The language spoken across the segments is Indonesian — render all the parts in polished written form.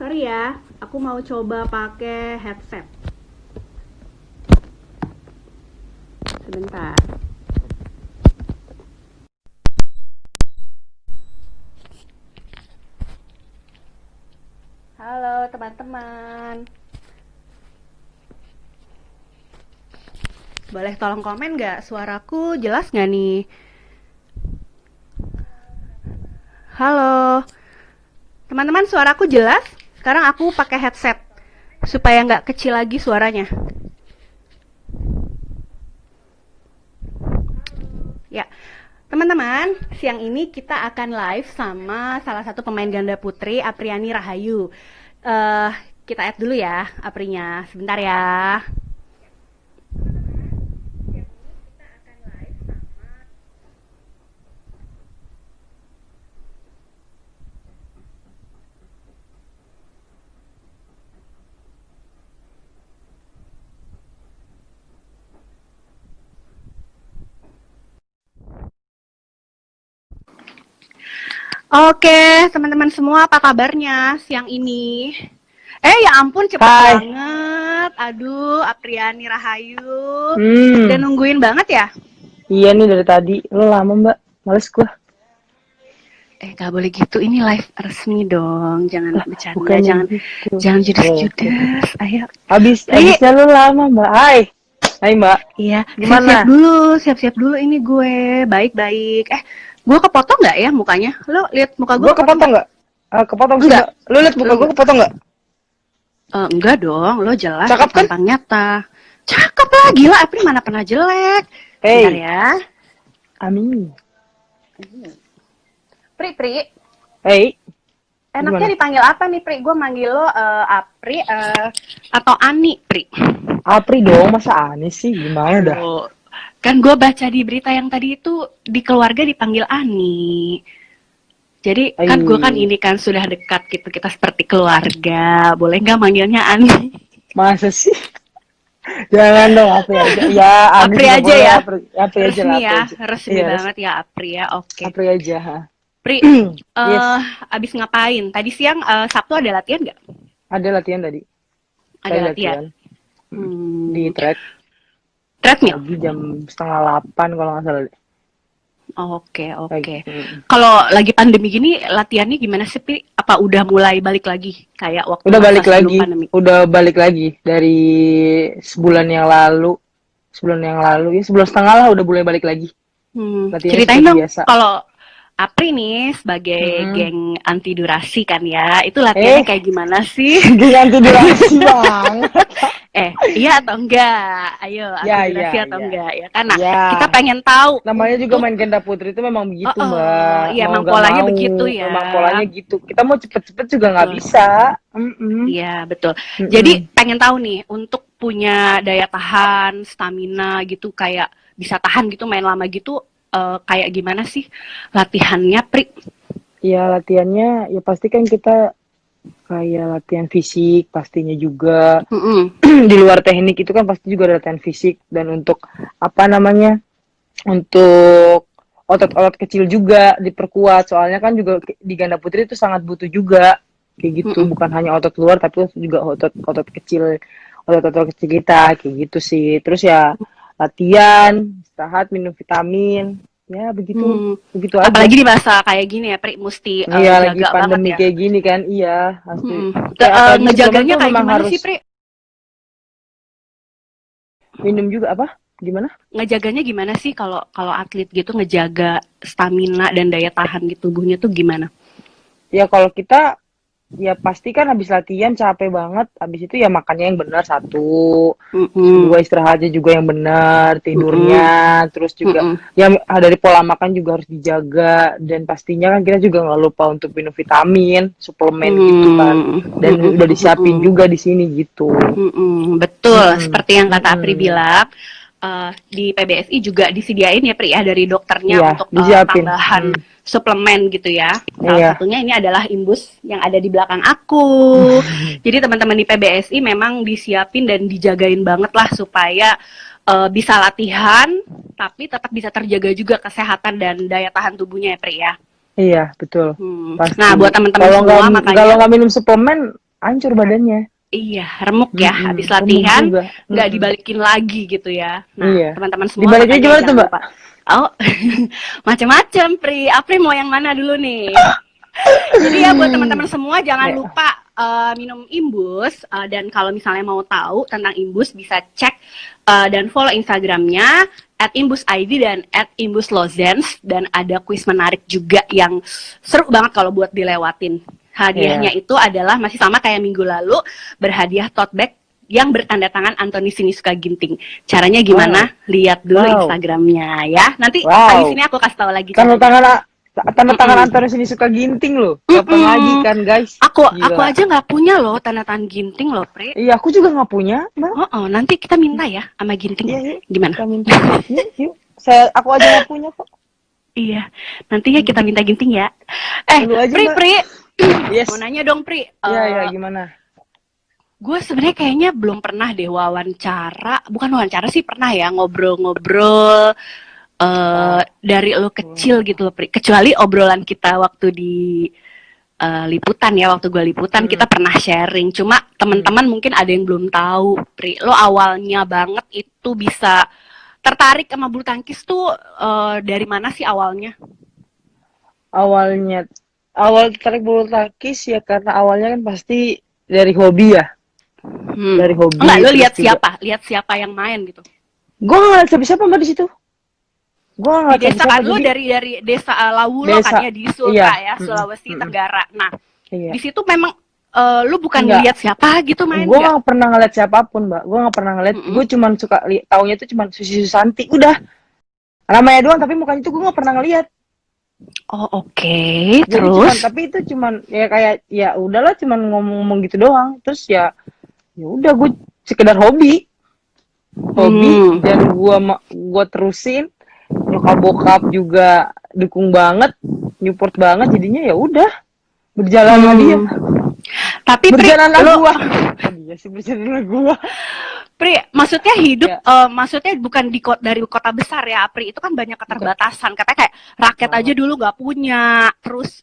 Sorry ya, aku mau coba pakai headset. Sebentar. Halo teman-teman. Boleh tolong komen nggak? Suaraku jelas nggak nih? Halo. Teman-teman, suaraku jelas? Sekarang aku pakai headset supaya nggak kecil lagi suaranya. Ya, teman-teman, siang ini kita akan live sama salah satu pemain ganda putri, Apriani Rahayu. Eh, kita add dulu ya, Aprinya. Sebentar ya. Oke, teman-teman semua, apa kabarnya siang ini? Ya ampun, cepet Hai. banget. Aduh, Apriani Rahayu. Hmm. Udah nungguin banget ya? Iya nih dari tadi. Lo lama mbak. Males gua. Gak boleh gitu. Ini live resmi dong. Jangan bercanda. Bukannya Jangan gitu. jangan Oh, judes-judes. Ayo. Abisnya lo lama mbak. Hai mbak. Iya. Gimana? Siap-siap dulu. Ini gue baik-baik. Gue kepotong nggak ya mukanya? Lo lihat muka gue Gua kepotong kepotong nggak? nggak? Kepotong sih Enggak. mbak. Lo liat muka Lo gua enggak. kepotong nggak? Enggak dong. Lo jelas. Cakep kan? Tampang nyata. Cakep lah. Gila. April mana pernah jelek. Bentar Hey. ya. Amin. Pri. Hey. Enaknya Gimana? dipanggil apa nih, Pri? Gue manggil lo Apri atau Ani, Pri? Apri dong. Masa aneh sih? Gimana dah? Loh, kan gue baca di berita yang tadi itu di keluarga dipanggil Ani. Jadi kan gue kan ini kan sudah dekat gitu, kita seperti keluarga. Boleh nggak manggilnya Ani? Masa sih? Jangan dong Apri aja. Ya Ani Apri juga aja boleh. ya. Apri aja lah. Resmi Apri ya, aja. resmi Iya, banget ya Apri ya. Oke. Apri aja. Ha. Pri, Yes. abis ngapain? Tadi siang Sabtu ada latihan nggak? Ada latihan tadi. Ada Tadi latihan. Di track. Treadmill. Lagi jam 7:30 kalau nggak salah. Oke. Lagi. Kalau lagi pandemi gini latihannya gimana sih, Pi? Apa udah mulai balik lagi kayak waktu Udah masa balik sebelum lagi. pandemi? Udah balik lagi dari sebulan yang lalu. Ya sebulan setengah lah udah mulai balik lagi. Latihannya Ceritain seperti dong, biasa. kalau Apri nih sebagai Hmm. geng anti durasi kan ya, itu latihannya kayak gimana sih? Geng anti durasi banget. Iya atau enggak? Ayo, anti durasi atau Ya. enggak ya? Karena Ya. kita pengen tahu Namanya juga untuk main ganda putri itu memang begitu, Mbak. iya, Mau emang nggak polanya mau, begitu ya. memang polanya gitu. Kita mau cepet-cepet juga nggak Betul. bisa. Iya, betul. Jadi pengen tahu nih, untuk punya daya tahan, stamina gitu, kayak bisa tahan gitu, main lama gitu, kayak gimana sih latihannya, Pri? Ya latihannya ya pasti kan kita kayak latihan fisik pastinya juga. Di luar teknik itu kan pasti juga ada latihan fisik, dan untuk apa namanya, untuk otot-otot kecil juga diperkuat, soalnya kan juga di ganda putri itu sangat butuh juga kayak gitu. Bukan hanya otot luar tapi juga otot-otot kecil, otot-otot kecil kita kayak gitu sih. Terus ya latihan, istirahat, minum vitamin, ya begitu aja. Apalagi di masa kayak gini ya, Pri, mesti Iya lagi jaga pandemi banget ya. kayak gini kan, iya pasti. Ngejaganya Apalagi suplemen tuh kayak memang gimana harus sih, Pri? minum juga apa? Gimana? Ngejaganya gimana sih kalau atlet gitu ngejaga stamina dan daya tahan gitu tubuhnya tuh gimana? Ya kalau kita ya pasti kan habis latihan capek banget, habis itu ya makannya yang benar satu, kedua istirahatnya juga yang benar, tidurnya, terus juga ya dari pola makan juga harus dijaga, dan pastinya kan kita juga nggak lupa untuk minum vitamin, suplemen gitu kan, dan udah disiapin juga di sini gitu. Betul, seperti yang kata Apri bilang, di PBSI juga disediain ya, Pri ya, dari dokternya untuk tambahan suplemen gitu ya. Salah satunya ini adalah Imbus yang ada di belakang aku. Jadi teman-teman di PBSI memang disiapin dan dijagain banget lah supaya bisa latihan tapi tetap bisa terjaga juga kesehatan dan daya tahan tubuhnya ya, Pri ya. Iya betul. Nah buat teman-teman semua makanya kalau nggak minum suplemen hancur badannya. Iya, remuk ya. Habis latihan nggak dibalikin lagi gitu ya. Nah, teman-teman semua dibalikin gimana tuh, Mbak? Lupa. Oh, macam-macam, Pri. Apri mau yang mana dulu nih? Jadi ya buat teman-teman semua jangan lupa minum Imbus, dan kalau misalnya mau tahu tentang Imbus bisa cek dan follow Instagramnya @imbusid dan @imbuslozens, dan ada kuis menarik juga yang seru banget kalau buat dilewatin. Hadiahnya itu adalah masih sama kayak minggu lalu, berhadiah tote bag yang bertanda tangan Antoni Sinisuka Ginting. Caranya gimana? Lihat dulu Instagramnya ya. Nanti di sini aku kasih tahu lagi. Tanda tangan Antoni Sinisuka Ginting loh. Kapan lagi kan, guys? Aku aja nggak punya loh tanda tangan Ginting loh, Pri. Iya, aku juga nggak punya, Mbak. Nanti kita minta ya sama Ginting. Iya. Gimana? Kita minta. Yuk. Aku aja nggak punya kok. Iya, nanti ya kita minta Ginting ya. Pri. Yes. Mau nanya dong, Pri. Iya, gimana? Gue sebenarnya kayaknya belum pernah deh bukan wawancara sih, pernah ya ngobrol-ngobrol dari lo kecil gitu loh, Pri. Kecuali obrolan kita waktu di liputan ya, waktu gue liputan kita pernah sharing. Cuma teman-teman mungkin ada yang belum tahu, Pri. Lo awalnya banget itu bisa tertarik sama bulu tangkis tuh dari mana sih awalnya? Awal tertarik bulu tangkis ya karena awalnya kan pasti dari hobi ya. Dari hobi. Enggak, lo lihat siapa yang main gitu. Gue nggak lihat siapa Mbak di situ. Gue nggak di desa kan lo dari desa Lawulo kan ya, di Sultra ya, Sulawesi Tenggara. Nah, di situ memang lu bukan ngeliat siapa gitu main. Gue nggak pernah ngeliat siapapun, Mbak. Gue nggak pernah ngeliat. Gue cuma suka taunya tuh cuma Susi Susanti. Udah. Namanya doang, tapi mukanya tuh gue nggak pernah ngeliat. Oh, oke. Terus? Tapi itu cuman ya kayak ya udahlah, cuman ngomong-ngomong gitu doang. Terus ya udah, gue sekedar hobi, dan gue terusin. Nyokap bokap juga dukung banget, support banget, jadinya ya udah berjalan sama dia. Tapi berjalan sama gua. Pri, maksudnya hidup, maksudnya bukan dari kota besar ya, Pri. Itu kan banyak keterbatasan. Katanya kayak raket aja dulu nggak punya. Terus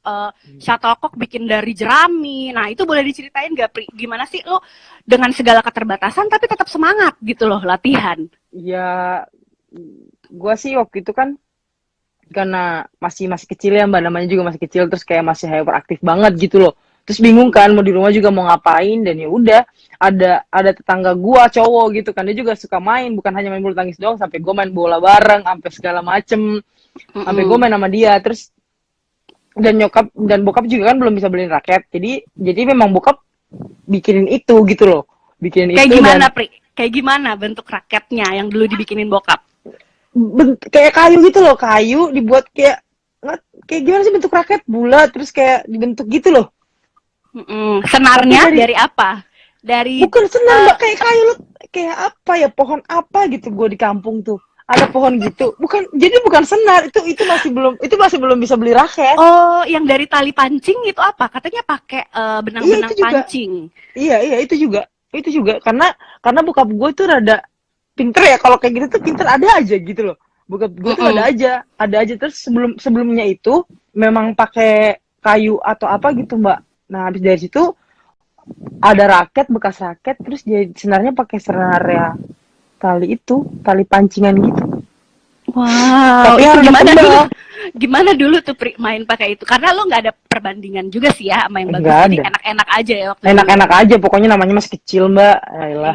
shuttlecock bikin dari jerami. Nah, itu boleh diceritain nggak, Pri? Gimana sih lo dengan segala keterbatasan tapi tetap semangat gitu loh latihan? Ya, gua sih waktu itu kan karena masih kecil ya, Mbak, namanya juga masih kecil, terus kayak masih hyperaktif banget gitu loh. Terus bingung kan mau di rumah juga mau ngapain, dan ya udah ada tetangga gua cowok gitu kan, dia juga suka main, bukan hanya main bulu tangkis doang, sampai gua main bola bareng sampai segala macem, sampai gua main sama dia. Terus dan nyokap dan bokap juga kan belum bisa beliin raket, jadi memang bokap bikinin itu gitu loh, bikinin kayak itu. Kayak gimana, Pri? Kayak gimana bentuk raketnya yang dulu dibikinin bokap? Kayak kayu gitu loh, kayu dibuat kayak gimana sih bentuk raket, bulat, terus kayak dibentuk gitu loh. Senarnya dari apa? Bukan senar, Mbak, kayak kayu loh, kayak apa ya, pohon apa gitu. Gue di kampung tuh ada pohon gitu, bukan senar, itu masih belum bisa beli raket. Oh, yang dari tali pancing itu apa? Katanya pakai benang-benang pancing. Iya, itu juga karena bokap gue tuh rada pinter ya, kalau kayak gitu tuh pinter ada aja gitu loh. Bokap gue tuh ada aja. Terus sebelumnya itu memang pakai kayu atau apa gitu, Mbak. Nah, habis dari situ ada bekas raket, terus dia senarnya pakai senar ya tali pancingan gitu. Wow, tapi itu gimana dulu tuh, Pri, main pakai itu? Karena lo nggak ada perbandingan juga sih ya sama yang bagus, jadi enak-enak aja ya waktu enak-enak aja, pokoknya namanya masih kecil, Mbak.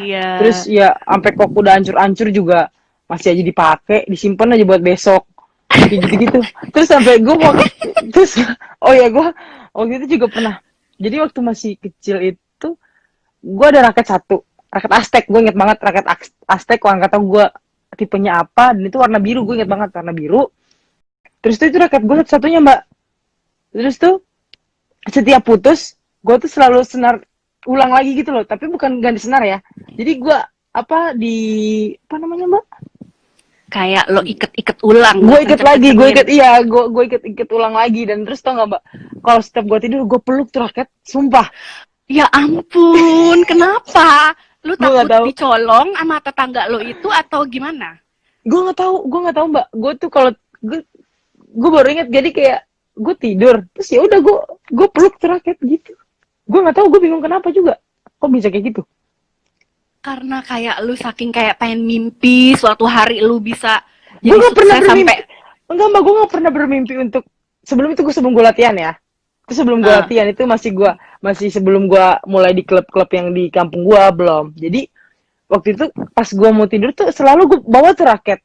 Iya. Terus ya sampai kok udah hancur-hancur juga masih aja dipakai, disimpan aja buat besok, gitu-gitu. Terus sampai gue gue waktu itu juga pernah. Jadi waktu masih kecil itu gue ada raket Aztek. Gue inget banget raket Aztek, orang kata gue tipenya apa, dan itu warna biru. Gue inget banget warna biru. Terus itu raket gue satu-satunya, Mbak. Terus tuh setiap putus gue tuh selalu senar ulang lagi gitu loh, tapi bukan ganti senar ya. Jadi gue apa namanya, Mbak? Kayak lo iket ulang. Gue iket ulang lagi. Dan terus tau gak, Mbak, kalau setiap gue tidur gue peluk tuh raket, sumpah. Ya ampun, kenapa? Lu takut dicolong sama tetangga lo itu atau gimana? Gue nggak tahu, Mbak. Gue tuh kalau gue baru inget, jadi kayak gue tidur, terus ya udah gue peluk tuh raket gitu. Gue nggak tahu, gue bingung kenapa juga. Kok bisa kayak gitu? Karena kayak lu saking kayak pengen mimpi suatu hari lu bisa Gue jadi nggak pernah sukses bermimpi. sampai Enggak mbak, gue nggak pernah bermimpi untuk sebelum itu. Gue sebelum gue latihan ya. Itu sebelum gue latihan itu masih sebelum gue mulai di klub-klub yang di kampung gue belum. Jadi waktu itu pas gue mau tidur tuh selalu gue bawa tuh raket.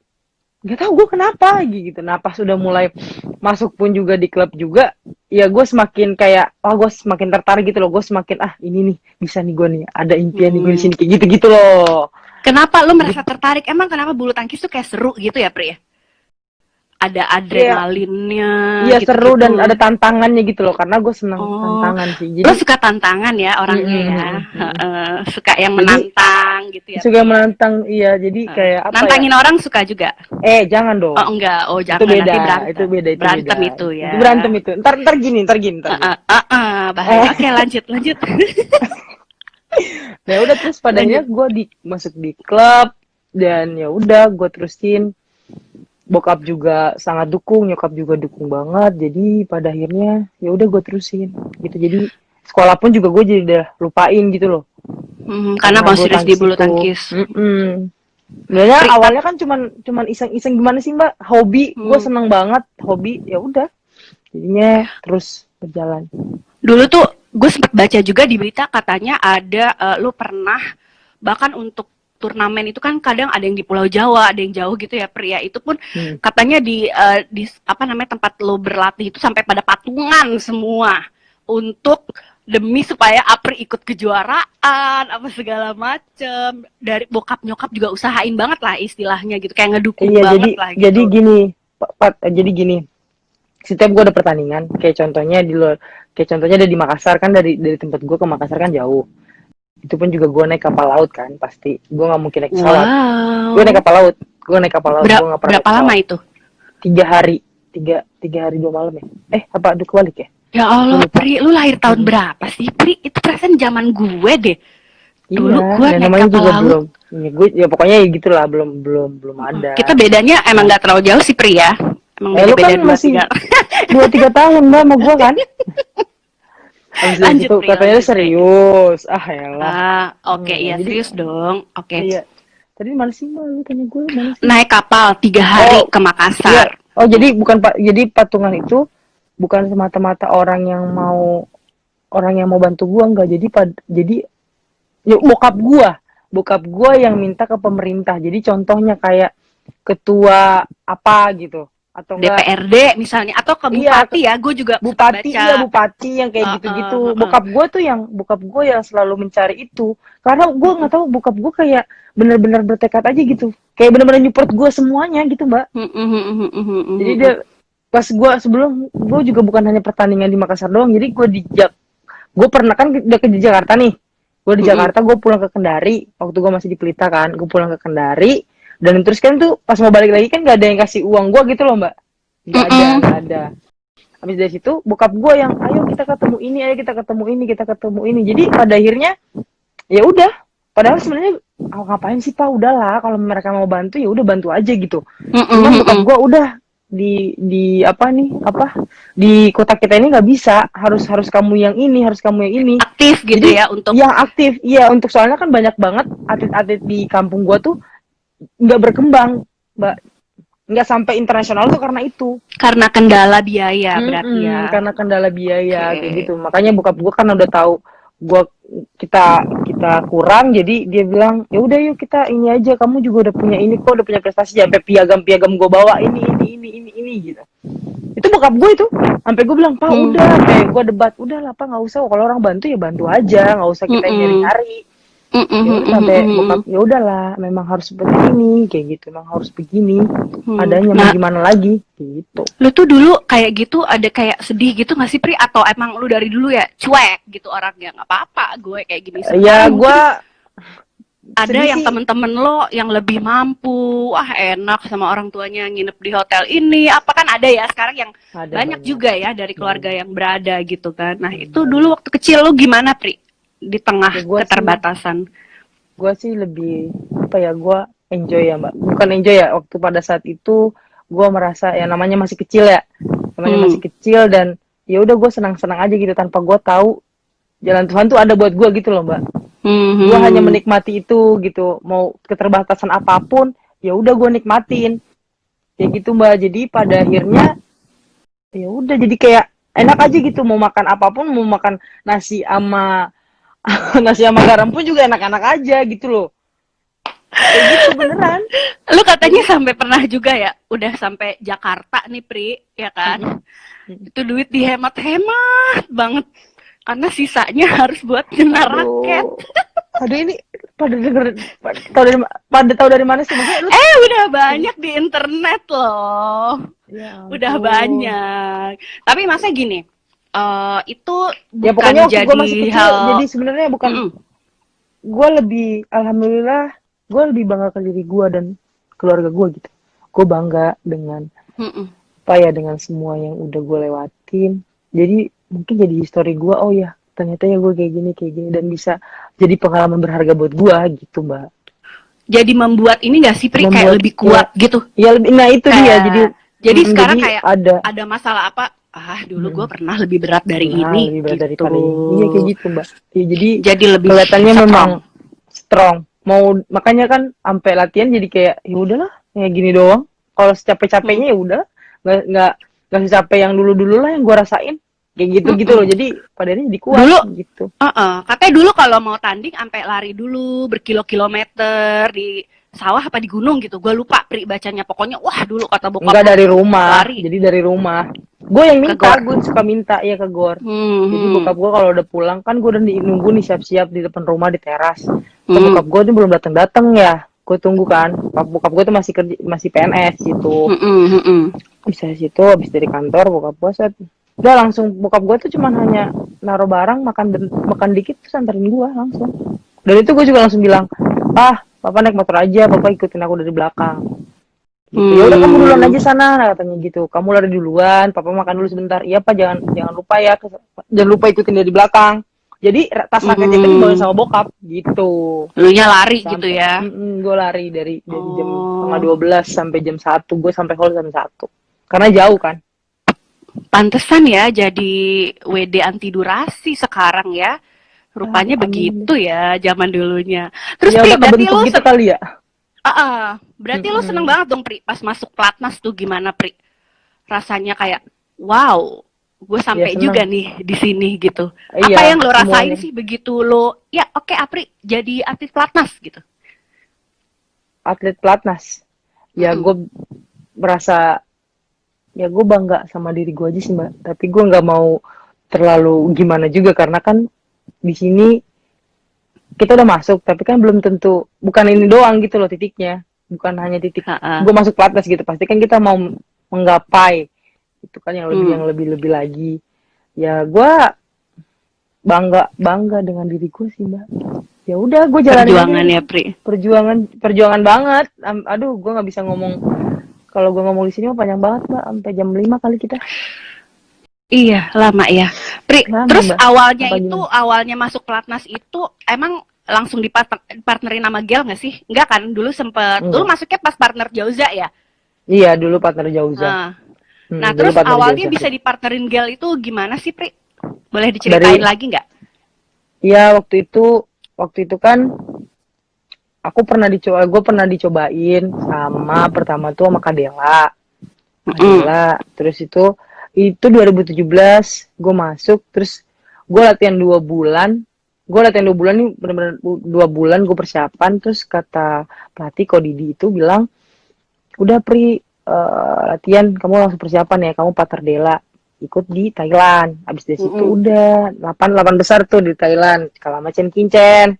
Gak tau gue kenapa gitu. Nah pas udah mulai masuk pun juga di klub juga, ya gue semakin kayak gue semakin tertarik gitu loh. Gue semakin ini nih bisa nih gue nih ada impian nih gue di sini kayak gitu loh. Kenapa lu merasa tertarik? Emang kenapa bulu tangkis tuh kayak seru gitu ya, Pri? Ada adrenalinnya. Iya gitu, seru dan ada tantangannya gitu loh. Karena gue senang tantangan sih. Jadi lo suka tantangan ya orangnya ya. Suka yang menantang gitu ya. Suka menantang, iya. Jadi kayak apa nantangin orang suka juga. Jangan dong. Oh enggak, jangan. Itu beda. Nanti berantem. Itu beda. Berantem itu ya. Itu berantem itu. Ntar gini. Bahaya. Oke, lanjut. Nah udah terus padanya gue masuk di klub dan ya udah gue terusin. Bokap juga sangat dukung, nyokap juga dukung banget. Jadi pada akhirnya ya udah gue terusin gitu. Jadi sekolah pun juga gue jadi udah lupain gitu loh. Karena mau serius di bulu tangkis. Sebenarnya awalnya kan cuman iseng-iseng gimana sih mbak, hobi. Gue seneng banget hobi, ya udah jadinya terus berjalan. Dulu tuh gue sempat baca juga di berita katanya ada lu pernah bahkan untuk turnamen itu kan kadang ada yang di Pulau Jawa, ada yang jauh gitu ya pria. Itu pun katanya di apa namanya tempat lo berlatih itu sampai pada patungan semua untuk demi supaya Apri ikut kejuaraan apa segala macem. Dari bokap nyokap juga usahain banget lah istilahnya gitu, kayak ngedukung banget lah gitu. Jadi gini, setiap gue ada pertandingan, kayak contohnya di Makassar kan, dari tempat gue ke Makassar kan jauh. Itu pun juga gue naik kapal laut kan, pasti gue nggak mungkin naik pesawat. Gue naik kapal laut. Berapa lama itu? 3 hari 2 malam ya. Apa kebalik ya? Ya Allah, Pri, lu lahir tahun berapa sih, Pri? Itu perasaan zaman gue deh. Dulu gue naik kapal laut. Ya pokoknya gitulah, belum ada. Kita bedanya emang nggak terlalu jauh sih, Pri ya. Emang beda-beda kan masih 2-3 tahun mbak sama gue kan. Lanjut itu katanya serius. Oke, iya serius dong. Oke. Iya. Tadi mana sih mbak, lu tanya gue mana sih? Naik kapal 3 hari ke Makassar. Iya. Jadi jadi patungan itu bukan semata-mata orang yang mau bantu gua, enggak. Jadi bokap gua yang minta ke pemerintah. Jadi contohnya kayak ketua apa gitu, atau enggak DPRD misalnya, atau ke bupati. Gue juga bupati yang kayak gitu-gitu. Bokap gue yang selalu mencari itu, karena gue nggak tahu, bokap gue kayak benar-benar bertekad aja gitu, kayak benar-benar nyupport gue semuanya gitu mbak. Jadi dia pas gue juga bukan hanya pertandingan di Makassar doang. Jadi gue pernah kan udah ke Jakarta nih. Gue di Jakarta, gue pulang ke Kendari waktu gue masih di Pelita kan. Gue pulang ke Kendari, dan terus kan tuh pas mau balik lagi kan gak ada yang kasih uang gue gitu loh mbak. Gak ada. Habis dari situ bokap gue yang ayo kita ketemu ini. Jadi pada akhirnya ya udah. Padahal sebenarnya ngapain sih pak, udahlah kalau mereka mau bantu ya udah bantu aja gitu. Cuman bokap gue udah di kota kita ini nggak bisa, harus kamu yang ini, aktif gitu. Jadi, ya untuk yang aktif. Iya, untuk soalnya kan banyak banget atlet-atlet di kampung gua tuh nggak berkembang mbak, nggak sampai internasional tuh karena kendala biaya. Berarti ya karena kendala biaya kayak gitu. Makanya bokap gua kan udah tahu kita kurang, jadi dia bilang ya udah yuk kita ini aja, kamu juga udah punya ini kok, udah punya prestasi, sampai piagam gua bawa ini gitu. Itu bokap gue itu sampai gue bilang pak udah, sampai gue debat, udah lah pak nggak usah, kalau orang bantu ya bantu aja, nggak usah kita nyari-nyari. Sampai bokap ya udahlah, memang harus seperti ini kayak gitu, memang harus begini adanya. Mau gimana lagi gitu. Lu tuh dulu kayak gitu ada kayak sedih gitu nggak sih Pri, atau emang lu dari dulu ya cuek gitu orangnya, nggak apa-apa gue kayak gini ya gue ada yang temen-temen lo yang lebih mampu, enak sama orang tuanya nginep di hotel ini, apa kan ada ya sekarang yang banyak juga ya dari keluarga yang berada gitu kan. Nah itu dulu waktu kecil lo gimana Pri di tengah keterbatasan? Gue sih lebih gue enjoy ya mbak, bukan enjoy ya, waktu pada saat itu gue merasa ya namanya masih kecil dan ya udah gue senang-senang aja gitu, tanpa gue tahu jalan Tuhan tuh ada buat gue gitu loh, Mbak. Gue hanya menikmati itu gitu, mau keterbatasan apapun ya udah gue nikmatin kayak gitu, Mbak. Jadi pada akhirnya ya udah jadi kayak enak aja gitu, mau makan apapun, mau makan nasi sama nasi sama garam pun juga enak-enak aja gitu loh. Kayak gitu beneran. Lu katanya sampai pernah juga ya, udah sampai Jakarta nih Pri, ya kan? Itu duit dihemat-hemat banget, karena sisanya harus buat kena raket. Aduh ini pada tahu dari mana sih maksudnya? Udah banyak di internet loh. Ya, udah banyak. Tapi masa gini, itu bukan ya, pokoknya jadi gue masih kecil, hal. Jadi sebenarnya bukan. Gue lebih, alhamdulillah, gue lebih bangga ke diri gue dan keluarga gue gitu. Gue bangga dengan apa ya, dengan semua yang udah gue lewatin. Jadi mungkin jadi histori gue, oh ya ternyata ya gue kayak gini dan bisa jadi pengalaman berharga buat gue gitu, Mbak. Jadi membuat ini gak sih Pri, kayak lebih kuat ya, gitu? Ya lebih, nah itu kayak, dia. Jadi sekarang jadi kayak ada masalah apa? Dulu gue pernah lebih berat dari ini. Lebih berat gitu. daripada ini. Iya kayak gitu, Mbak. Ya, jadi lebih kelihatannya memang strong. Mau makanya kan sampai latihan jadi kayak ya udahlah, kayak gini doang. Kalau secapek-capeknya ya udah, nggak secapek yang dulu-dulu lah yang gue rasain. Kayak gitu loh, jadi pada ini jadi kuat dulu, gitu. Katanya dulu kalau mau tanding sampai lari dulu berkilo-kilometer di sawah apa di gunung gitu, gue lupa Pri bacanya, pokoknya wah dulu kata bokap. Enggak dari rumah, lari. Jadi dari rumah. Gue yang minta, gue suka minta ya ke Gor. Jadi bokap gue kalau udah pulang kan gue udah nunggu nih siap-siap di depan rumah di teras. Bokap gue tuh belum datang ya, gue tunggu kan. Bokap gue tuh masih kerja, masih PNS gitu. Bisa situ, habis dari kantor bokap gue set. Udah langsung bokap gue tuh cuman hanya naruh barang, makan dikit terus anterin gue langsung. Dan itu gue juga langsung bilang, papa naik motor aja, papa ikutin aku dari belakang. Gitu. Ya udah kamu duluan aja sana, katanya gitu. Kamu lari duluan, papa makan dulu sebentar. Iya pak, jangan lupa ya, jangan lupa ikutin dari belakang. Jadi tas raketnya itu dibawa sama bokap gitu. Lunya lari sampai, gitu ya? Gue lari dari jam 11:30 sampai jam 1, gue sampai hall jam 1. Karena jauh kan. Pantesan ya jadi WD anti durasi sekarang ya. Rupanya begitu ya zaman dulunya. Terus ya, Pri, berarti lu gitu kali ya? Berarti lu seneng banget dong Pri pas masuk pelatnas tuh, gimana Pri? Rasanya kayak wow, gue sampai juga nih di sini gitu. Apa yang lo rasain sih begitu lo ya oke Apri jadi atlet pelatnas gitu? Atlet pelatnas. Ya gue merasa ya gue bangga sama diri gue aja sih Mbak, tapi gue nggak mau terlalu gimana juga karena kan di sini kita udah masuk tapi kan belum tentu, bukan ini doang gitu loh titiknya, bukan hanya titik gue masuk pelatnas gitu, pasti kan kita mau menggapai itu kan yang lebih lagi. Ya gue bangga dengan diri gue sih Mbak. Ya udah gue jalanin perjuangan ya Pri, perjuangan banget. Aduh gue nggak bisa ngomong. Kalau gue ngomong di sini mah panjang banget Mbak, sampai jam 5 kali kita. Iya, lama ya. Pri, lama, terus Mbak. Awalnya masuk pelatnas itu emang langsung dipartnerin sama Gel nggak sih? Enggak kan? Dulu sempet, dulu masuknya pas partner Jauza ya? Iya, dulu partner Jauza. Nah, terus awalnya Jauza bisa dipartnerin Gel itu gimana sih, Pri? Boleh diceritain lagi nggak? Iya, waktu itu kan gue pernah dicobain sama pertama tuh sama Kadela. Terus itu 2017 gue masuk, terus gue latihan 2 bulan. Gue latihan 2 bulan nih, bener-bener 2 bulan gue persiapan. Terus kata pelatih Kodidi itu bilang, udah Pri, latihan kamu langsung persiapan ya, kamu partner Dela ikut di Thailand. Abis dari situ udah 8 besar tuh di Thailand, kalah sama Chen Kincen.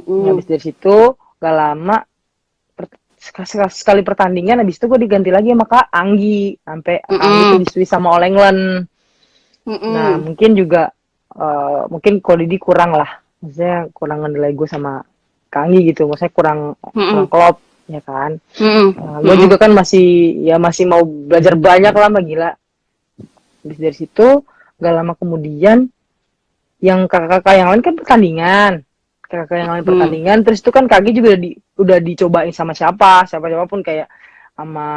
Abis dari situ gak lama sekali pertandingan, habis itu gue diganti lagi sama Kak Anggi, sampai Anggi tuh di Swiss sama All England. Nah mungkin juga mungkin Kodidi kurang lah, maksudnya kurang ngendelai gue sama Kak Anggi gitu, maksudnya kurang klop ya kan. Gue juga kan masih mau belajar banyak lah Mbak, gila. Habis dari situ gak lama kemudian yang kakak-kakak yang lain kan pertandingan. Terus itu kan Kagi juga udah dicobain sama siapapun, kayak sama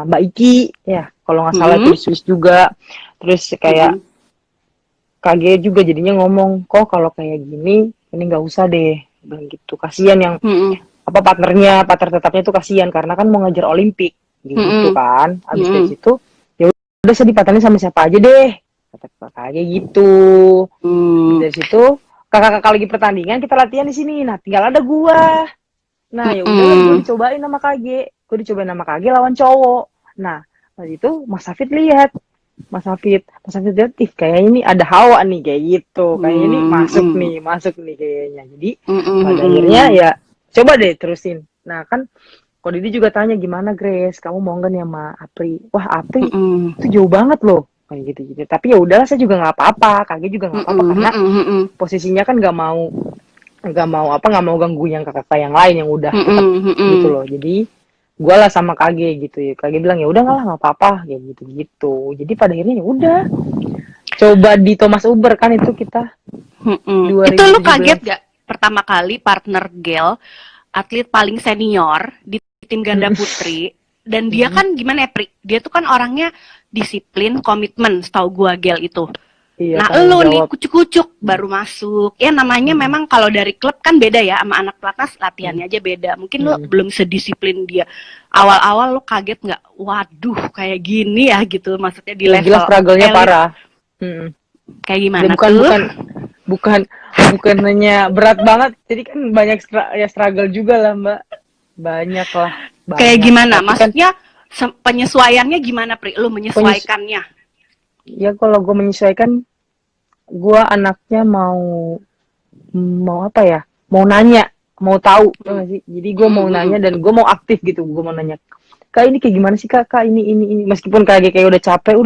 Mbak Iki ya kalau nggak salah, terus Swiss juga, terus kayak KG juga jadinya ngomong, kok kalau kayak gini ini nggak usah deh, bilang gitu. Kasihan yang apa partner tetapnya tuh kasihan karena kan mau ngajar Olimpik gitu kan. Abis dari situ ya udah saya dipatahin sama siapa aja deh, kata KG gitu. Dari situ kakak-kakak lagi pertandingan kita latihan di sini, nah tinggal ada gua. Nah ya udahlah gue dicobain sama KG lawan cowok. Nah waktu itu Mas Hafid lihat, Mas Hafid lihat, ih kayaknya ini ada hawa nih kayak gitu, kayaknya ini masuk nih kayaknya. Jadi pada akhirnya ya coba deh terusin. Nah kan Ko Didi juga tanya gimana Grace, kamu mau nggak nih sama Apri? Wah Apri itu jauh banget loh kayak gitu. Tapi ya udahlah saya juga nggak apa-apa, KG juga nggak apa-apa karena posisinya kan nggak mau ganggu yang kakak yang lain yang udah tetap gitu loh. Jadi gue lah sama KG gitu ya. KG bilang ya udah nggak apa-apa kayak gitu. Jadi pada akhirnya ya udah coba di Thomas Uber kan itu kita. Itu lu kaget gak pertama kali partner Gel atlet paling senior di tim ganda putri dan dia kan gimana ya Pri? Dia tuh kan orangnya disiplin, komitmen, setahu gua Gel itu. Iya, nah lu nih kucuk-kucuk baru masuk ya namanya memang kalau dari klub kan beda ya sama anak pelatnas latihannya aja beda mungkin lu belum sedisiplin dia awal-awal lu kaget nggak waduh kayak gini ya gitu maksudnya di level struggle-nya parah kayak gimana bukan hanya berat banget jadi kan banyak struggle juga lah Mbak banyak lah kayak gimana maksudnya kan, penyesuaiannya gimana Pri lu menyesuaikannya ya kalau gue menyesuaikan gue anaknya mau apa ya mau nanya mau tahu sih jadi gue mau nanya dan gue mau aktif gitu gue mau nanya kak ini kayak gimana sih kak ini meskipun kayak udah capek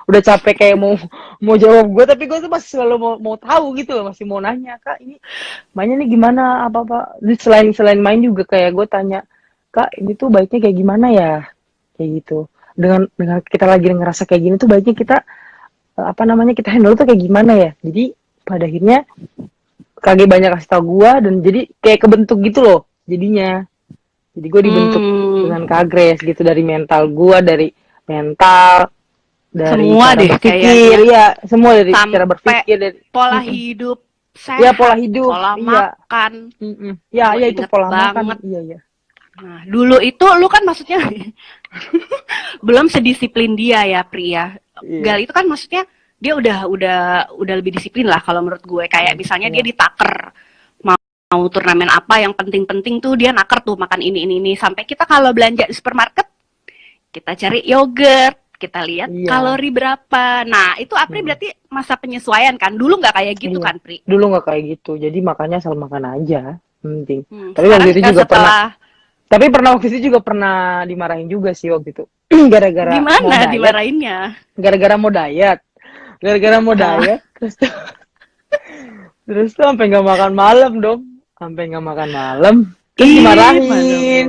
udah capek kayak mau jawab gue tapi gue tuh masih selalu mau tahu gitu loh masih mau nanya kak ini mainnya nih gimana apa selain main juga kayak gue tanya kak ini tuh baiknya kayak gimana ya kayak gitu dengan kita lagi ngerasa kayak gini tuh baiknya kita kita handle tuh kayak gimana ya jadi pada akhirnya KG banyak kasih tau gue dan jadi kayak kebentuk gitu loh jadinya jadi gue dibentuk dengan Kak Grace gitu dari mental gue dari semua cara deh berpikir ya semua dari cara berpikir dari pola hidup sehat ya pola hidup pola makan ya itu pola makan iya nah dulu itu lu kan maksudnya belum sedisiplin dia ya Pria Gal itu kan maksudnya dia udah lebih disiplin lah kalau menurut gue kayak misalnya dia ditaker mau turnamen apa yang penting-penting tuh dia naker tuh makan ini sampai kita kalau belanja di supermarket kita cari yogurt kita lihat kalori berapa nah itu Apri berarti masa penyesuaian kan dulu nggak kayak gitu kan Pri dulu nggak kayak gitu jadi makanya asal makan aja penting tapi waktu itu juga pernah waktu itu juga pernah dimarahin juga sih waktu itu gara-gara gimana dimarahinnya gara-gara mau diet terus tuh sampai nggak makan malam dong terus dimarahin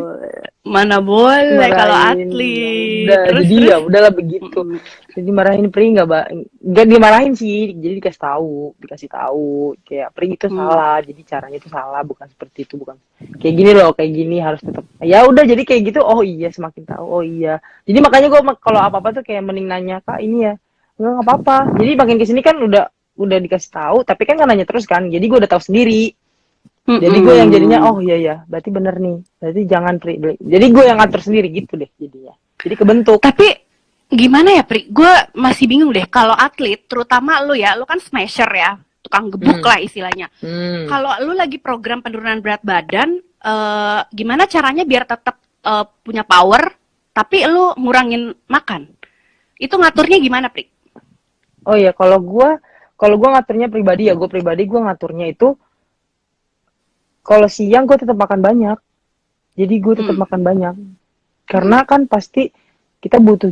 mana boleh kalau atlet jadi ya udahlah begitu jadi marahin Pri nggak dimarahin sih jadi dikasih tahu kayak Pri itu salah jadi caranya itu salah bukan seperti itu bukan kayak gini loh kayak gini harus tetap ya udah jadi kayak gitu oh iya semakin tahu oh iya jadi makanya gue kalau apa-apa tuh kayak mending nanya kak ini ya nggak apa-apa jadi makin kesini kan udah dikasih tahu tapi kan nanya terus kan jadi gue udah tahu sendiri jadi gue yang jadinya oh iya berarti bener nih berarti jangan Pri jadi gue yang ngatur sendiri gitu deh jadinya jadi kebentuk tapi gimana ya Pri gue masih bingung deh kalau atlet terutama lu kan smasher ya tukang gebuk lah istilahnya kalau lu lagi program penurunan berat badan gimana caranya biar tetap punya power tapi lu ngurangin makan itu ngaturnya gimana Pri? Oh iya kalau gue ngaturnya pribadi ya gue ngaturnya itu kalau siang gue tetap makan banyak jadi gue tetap makan banyak karena kan pasti kita butuh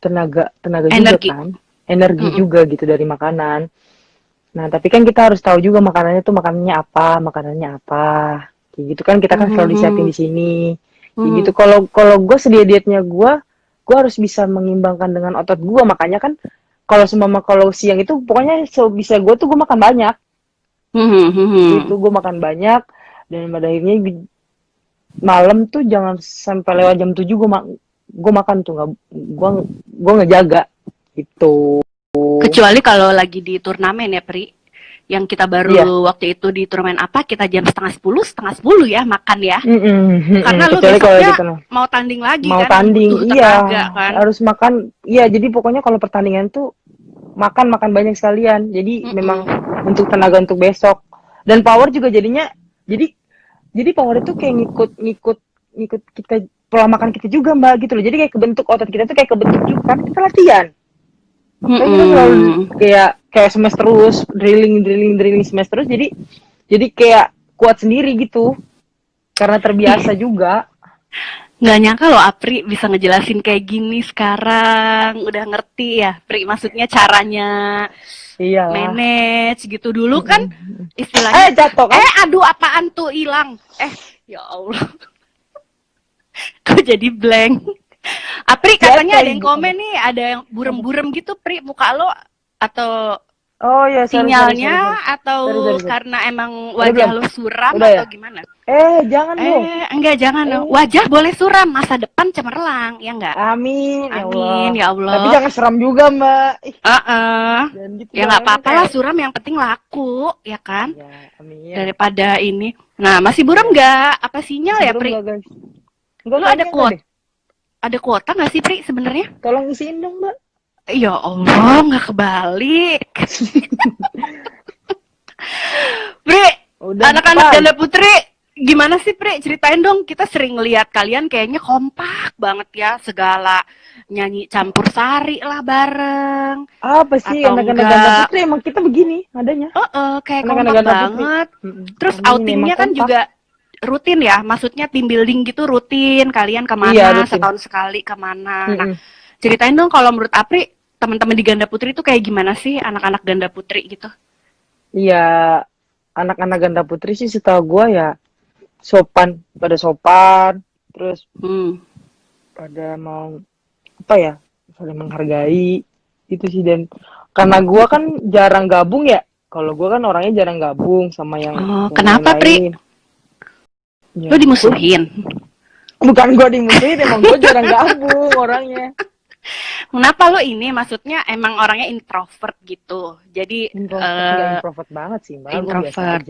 tenaga energi. Juga kan energi juga gitu dari makanan nah tapi kan kita harus tahu juga makanannya apa kayak gitu kan kita kan selalu disiapin di sini kayak gitu kalau gue sedia dietnya gue harus bisa mengimbangkan dengan otot gue makanya kan kalau siang itu pokoknya bisa gue tuh gue makan banyak itu gue makan banyak dan pada akhirnya malam tuh jangan sampai lewat jam 7 gue makan tuh gue ngejaga gitu Kecuali kalau lagi di turnamen ya, Pri. Yang kita baru waktu itu di turnamen apa, kita jam setengah 10 ya makan ya. Karena lu besoknya gitu, mau tanding lagi mau kan, tanding, butuh tenaga kan. Harus makan, iya jadi pokoknya kalau pertandingan tuh makan banyak sekalian. Jadi memang untuk tenaga untuk besok. Dan power juga jadinya, jadi power itu kayak ngikut kita pola makan kita juga Mbak gitu loh. Jadi kayak kebentuk otot kita tuh kayak kebentuk juga kan kita latihan. Kan kita selalu kayak smash terus, drilling smash terus, jadi kayak kuat sendiri gitu karena terbiasa juga. Nggak nyangka loh Apri bisa ngejelasin kayak gini sekarang, udah ngerti ya Pri, maksudnya caranya manage gitu. Dulu kan istilahnya jatuh kan? Aduh apaan tuh hilang, ya Allah. Kok jadi blank. Apri katanya ada yang komen nih, ada yang burem-burem gitu Pri muka lo, atau sinyalnya sorry. Atau sorry. Karena emang wajah lo suram atau gimana? Jangan dong. Enggak, jangan dong. Wajah boleh suram, masa depan cemerlang, ya enggak? Amin, amin ya Allah. Tapi jangan seram juga Mbak. Gitu ya nggak apa-apa lah, suram yang penting laku, ya kan? Ya, amin. Daripada ini. Nah, masih buram nggak? Apa sinyal ya Pri? Lo ada kuota? Ada kuota nggak sih Pri sebenarnya? Tolong isiin dong Mbak. Ya Allah, nggak kebalik. Pri, anak-anak ganda putri, gimana sih Pri? Ceritain dong, kita sering lihat kalian kayaknya kompak banget ya, segala nyanyi campur sari lah bareng. Apa sih anak-anak ganda putri emang kita begini adanya? Kayak kompak banget. Terus outingnya kan juga rutin ya, maksudnya team building gitu rutin, kalian kemana, setahun sekali kemana. Nah, ceritain dong kalau menurut Apri, teman-teman di ganda putri itu kayak gimana sih anak-anak ganda putri gitu? Iya, anak-anak ganda putri sih setahu gue ya pada sopan, terus pada mau apa ya, saling menghargai itu sih. Dan karena gue kan jarang gabung ya, kalau gue kan orangnya jarang gabung sama yang kenapa Pri? Ya. Lo dimusuhin? Bukan gue dimusuhin, emang gue jarang gabung orangnya. Kenapa lo ini? Maksudnya emang orangnya introvert gitu. Jadi introvert banget sih Mbak. Introvert.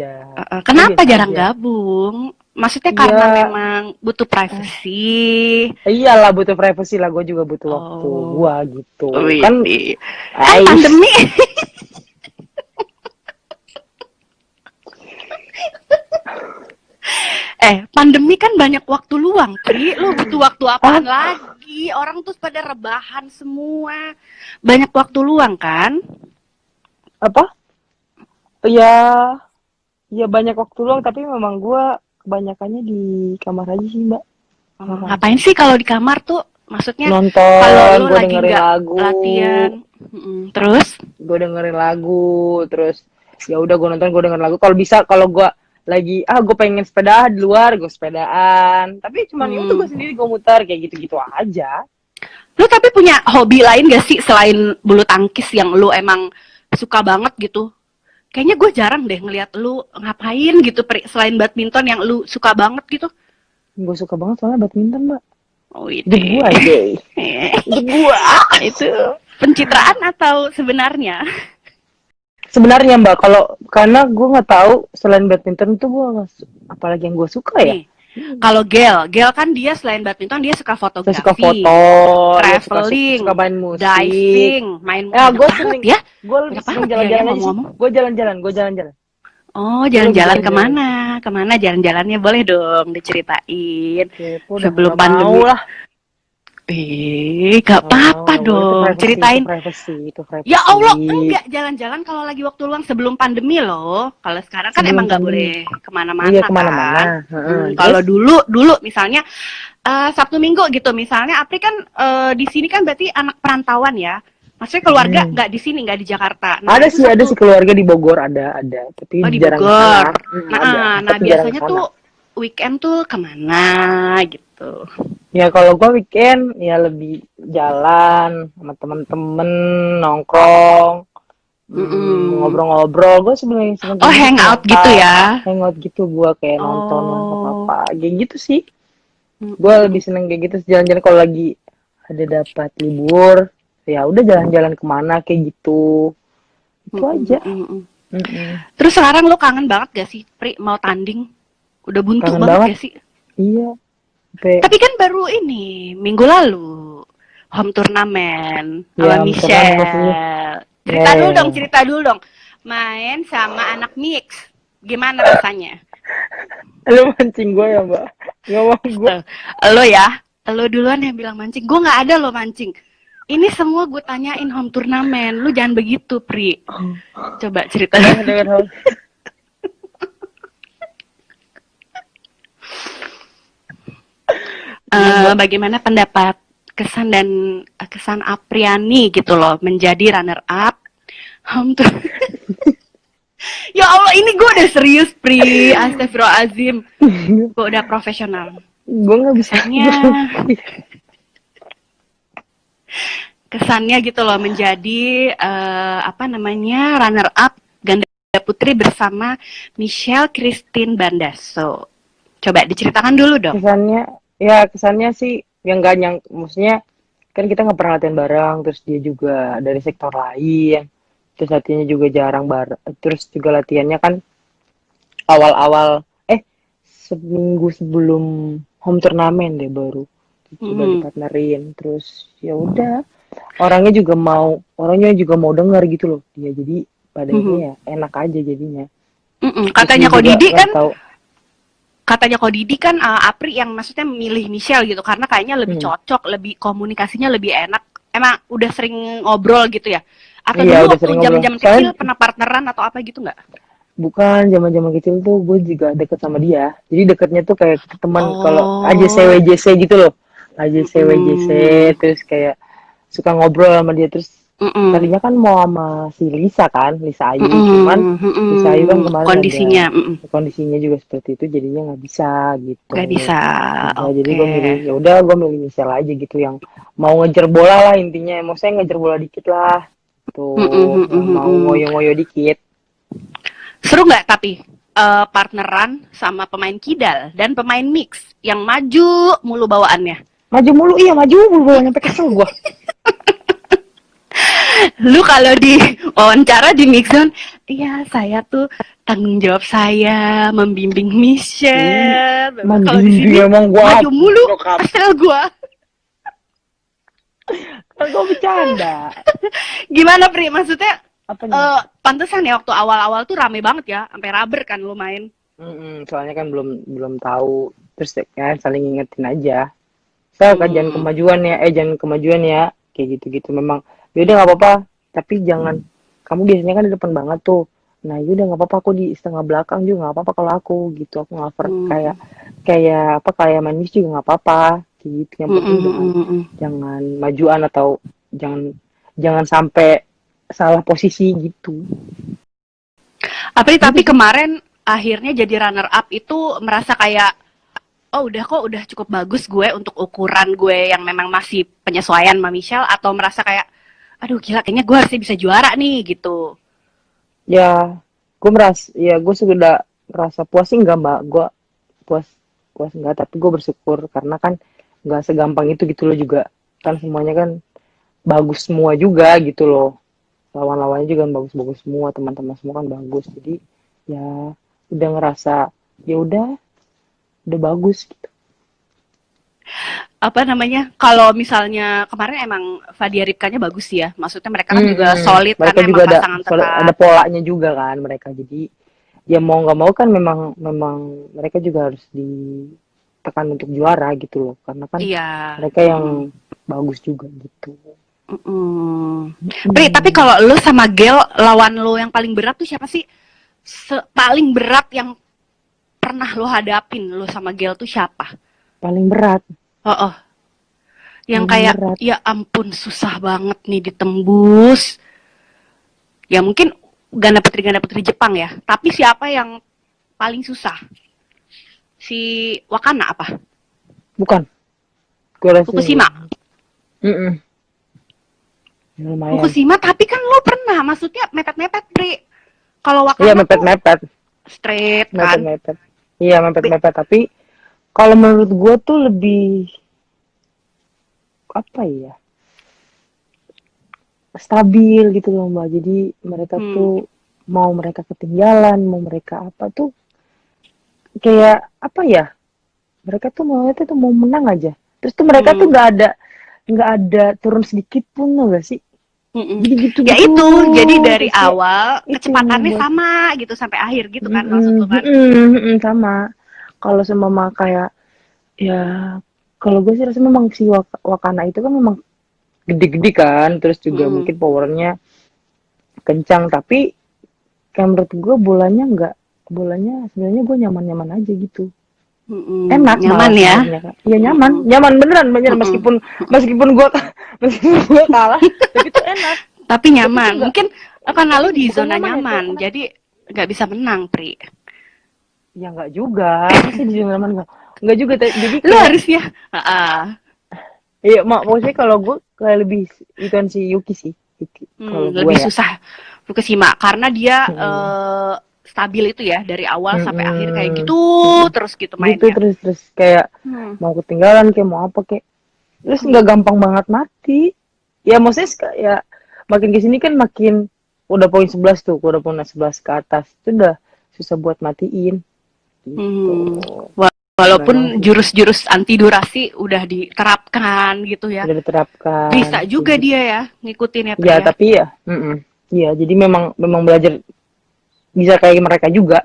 Kenapa jarang gabung? Maksudnya karena memang butuh privacy. Iyalah butuh privacy lah. Gue juga butuh waktu gue gitu. Kan pandemi. Pandemi kan banyak waktu luang, Pri. Lo butuh waktu apaan lagi? Orang tuh pada rebahan semua. Banyak waktu luang kan? Apa? Ya banyak waktu luang, tapi memang gue kebanyakannya di kamar aja sih, Mbak. Ngapain sih kalau di kamar tuh? Maksudnya nonton, kalau lo gue lagi dengerin lagu, latihan, terus? Gue dengerin lagu, terus ya udah gue nonton, gue dengerin lagu. Kalau bisa, kalau gue lagi gue pengen sepeda di luar, gue sepedaan, tapi cuman itu gue sendiri gue muter kayak gitu-gitu aja. Lu tapi punya hobi lain gak sih selain bulu tangkis yang lu emang suka banget gitu? Kayaknya gue jarang deh ngeliat lu ngapain gitu selain badminton yang lu suka banget gitu. Gue suka banget soalnya badminton Mbak. Oh itu gue aja. Itu pencitraan atau sebenarnya? Sebenarnya Mbak, karena gue nggak tahu selain badminton tuh gue apalagi yang gue suka ya. Kalau Gel kan dia selain badminton dia suka fotografi, suka foto, traveling, suka main musik, diving, main musik. Gue sering ya. Gue lebih sering jalan-jalan aja sih. Gue jalan-jalan. Oh, jalan-jalan kemana? Kemana jalan-jalannya boleh dong diceritain. Sebelum pandemi lah. Gak apa-apa dong. Ceritain. Itu privacy. Ya Allah, enggak jalan-jalan kalau lagi waktu luang sebelum pandemi loh. Kalau sekarang kan emang nggak boleh kemana-mana. Iya, kemana-mana. Kalau dulu misalnya Sabtu Minggu gitu, misalnya Apri kan di sini kan berarti anak perantauan ya. Maksudnya keluarga nggak di sini, nggak di Jakarta. Nah, ada sih keluarga di Bogor ada. Tapi di Bogor. Nah biasanya tuh weekend tuh kemana gitu? Ya kalau gue weekend ya lebih jalan sama temen-temen, nongkrong, ngobrol-ngobrol. Gue sebenarnya hangout gitu ya? Hangout gitu gue kayak nonton apa-apa, kayak gitu sih. Gue lebih seneng kayak gitu, jalan-jalan kalau lagi ada dapat libur. ya udah jalan-jalan kemana kayak gitu. Itu aja. Terus sekarang lo kangen banget gak sih, Pri, mau tanding? Udah buntu Kangen banget banget. gak sih? Iya. Tapi kan baru ini, minggu lalu, home turnamen sama Ya, Michelle. Cerita dulu dong. Main sama anak mix. Gimana rasanya? Lu mancing gue ya, Mbak? Gak mau gue. Lo duluan yang bilang mancing. Gue gak ada lo mancing. Ini semua gue tanyain home turnamen. Lu jangan begitu, Pri. Coba cerita. Dengan bagaimana pendapat kesan Apriani gitu loh menjadi runner up home turnamen? Ya Allah, ini gue udah serius, Pri. Astagfirullahaladzim. Gue udah profesional. Gue gak bisa. Kesannya gitu loh menjadi runner up ganda putri bersama Michelle Christine Bandaso. Coba diceritakan dulu dong. Kesannya sih yang gak maksudnya kan kita nggak pernah latihan bareng, terus dia juga dari sektor lain, terus latihannya juga jarang bareng, terus juga latihannya kan awal-awal seminggu sebelum home turnamen deh baru coba dipartnerin, terus ya udah orangnya juga mau dengar gitu loh dia, jadi pada ini ya enak aja jadinya. Katanya Kok Didi kan Apri yang maksudnya milih Michelle gitu karena kayaknya lebih cocok, lebih komunikasinya lebih enak. Emang udah sering ngobrol gitu ya? Atau dulu waktu jam-jam kecil pernah partneran atau apa gitu nggak? Bukan, zaman-zaman kecil tuh gue juga deket sama dia. Jadi deketnya tuh kayak teman kalau AJC WJC gitu loh. AJC WJC terus kayak suka ngobrol sama dia, terus tadinya kan mau sama si Lisa Ayu, cuman Lisa Ayu kan kemarin kondisinya juga seperti itu, jadinya nggak bisa gitu. Nggak bisa. Jadi gue milih Michelle aja gitu, yang mau ngejar bola lah intinya. Mau saya ngejar bola dikit lah tuh, yang mau ngoyo-ngoyo dikit. Seru nggak tapi partneran sama pemain kidal dan pemain mix yang maju mulu bawaannya? Maju mulu bawaannya, sampai kesel gue. Lu kalau di wawancara di Mixzone, iya saya tuh tanggung jawab saya membimbing Michelle. Kalau di sini maju mulu, kesel gue. Kan gue bercanda. Gimana Pri? Maksudnya pantesan ya waktu awal-awal tuh rame banget ya, sampai rubber kan lu main. Soalnya kan belum tahu, terus kan saling ngingetin aja. Jangan kemajuan ya, kayak gitu-gitu. Memang yaudah nggak apa-apa, tapi jangan, kamu biasanya kan di depan banget tuh, nah yaudah nggak apa-apa, aku di setengah belakang juga nggak apa-apa kalau aku gitu, aku ngover kayak main mix juga nggak apa-apa gitu. Yang penting jangan majuan atau jangan sampai salah posisi gitu. Tapi kemarin akhirnya jadi runner up itu merasa kayak udah cukup bagus gue untuk ukuran gue yang memang masih penyesuaian sama Michelle, atau merasa kayak aduh gila kayaknya gue harusnya bisa juara nih gitu. Ya gue sudah merasa puas sih enggak mbak, gue puas enggak, tapi gue bersyukur karena kan nggak segampang itu gitu loh, juga kan semuanya kan bagus semua juga gitu loh, lawan-lawannya juga bagus-bagus semua, teman-teman semua kan bagus, jadi ya udah ngerasa ya udah bagus gitu. Kalau misalnya kemarin emang Fadia Ripkanya bagus ya, maksudnya mereka kan juga solid kan, memang pasangan tetap ada polanya juga kan mereka, jadi ya mau nggak mau kan memang mereka juga harus ditekan untuk juara gitu loh, karena kan mereka yang bagus juga gitu. Pri, tapi kalau lu sama Gel, lawan lu yang paling berat tuh siapa sih? Paling berat yang pernah lu hadapin, lu sama Gel tuh siapa? Paling berat? Yang kayak berat. Ya ampun susah banget nih ditembus. Ya mungkin ganda putri Jepang ya, tapi siapa yang paling susah? Si Wakana apa? Bukan. Fukushima. Fukushima, tapi kan lo pernah, maksudnya mepet-mepet, Pri. Kalau Wakana iya, mepet-mepet. Straight kan? Mepet-mepet. Iya, mepet-mepet, tapi kalau menurut gue tuh lebih apa ya? stabil gitu loh Mbak. Jadi mereka tuh mau mereka ketinggalan, mau mereka apa tuh kayak apa ya? Mereka tuh mau itu tuh mau menang aja. Terus tuh mereka tuh nggak ada turun sedikit pun nggak sih? Jadi gitu-gitu. Ya itu, jadi dari terus kayak, awal itu kecepatannya buat sama gitu sampai akhir gitu kan maksud lu kan? sama. Kalau sama kayak ya kalau gue sih rasa memang si Wakana itu kan memang gede-gede kan, terus juga mungkin powernya kencang, tapi kayak menurut gue bolanya sebenarnya gue nyaman-nyaman aja gitu. Enak Nyaman malah ya? sebenarnya Kak. Iya nyaman beneran meskipun meskipun gue kalah, tapi itu enak. Tapi nyaman. Itu Mungkin karena lu di bukan zona nyaman ya kayak nyaman, enak. jadi nggak bisa menang, Pri. Ya nggak juga, masih di zona nyaman nggak juga. Jadi Lu kayak harusnya, iya maksudnya kalau gue kayak lebih ituan si Yuki sih. Yuki. Kalau gue lebih ya. susah Fukushima karena dia Hmm. stabil itu ya dari awal sampai akhir kayak Mm-mm. gitu Mm-mm. terus gitu Gitu mainnya. terus kayak mau ketinggalan kayak mau apa kayak terus nggak gampang banget mati ya maksudnya ya makin kesini kan makin udah poin 11 tuh udah poin 11 ke atas itu udah susah buat matiin gitu. Memang Walaupun sih jurus-jurus anti durasi udah diterapkan gitu ya. udah diterapkan Bisa kayak juga gitu dia ya ngikutin ya, Pri ya ya. tapi ya iya jadi memang belajar bisa kayak mereka juga